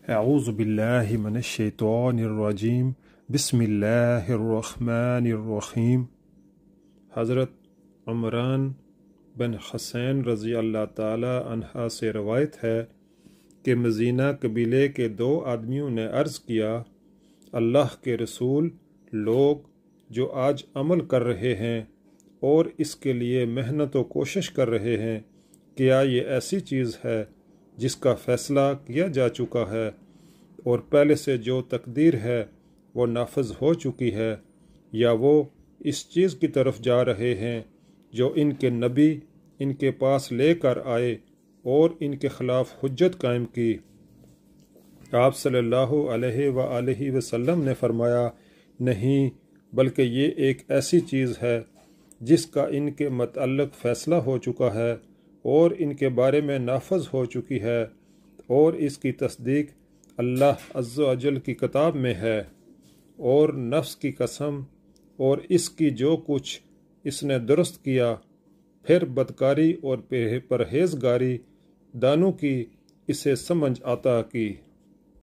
اعوذ باللہ من الشیطان الرجیم بسم اللہ الرحمن الرحیم۔ حضرت عمران بن حسین رضی اللہ تعالی عنہ سے روایت ہے کہ مزینہ قبیلے کے 2 آدمیوں نے عرض کیا، اللہ کے رسول، لوگ جو آج عمل کر رہے ہیں اور اس کے لیے محنت و کوشش کر رہے ہیں، کیا یہ ایسی چیز ہے جس کا فیصلہ کیا جا چکا ہے اور پہلے سے جو تقدیر ہے وہ نافذ ہو چکی ہے، یا وہ اس چیز کی طرف جا رہے ہیں جو ان کے نبی ان کے پاس لے کر آئے اور ان کے خلاف حجت قائم کی؟ آپ صلی اللہ علیہ وآلہ وسلم نے فرمایا، نہیں، بلکہ یہ ایک ایسی چیز ہے جس کا ان کے متعلق فیصلہ ہو چکا ہے اور ان کے بارے میں نافذ ہو چکی ہے، اور اس کی تصدیق اللہ عز و جل کی کتاب میں ہے، اور نفس کی قسم اور اس کی جو کچھ اس نے درست کیا، پھر بدکاری اور پرہیزگاری دانوں کی اسے سمجھ عطا کی۔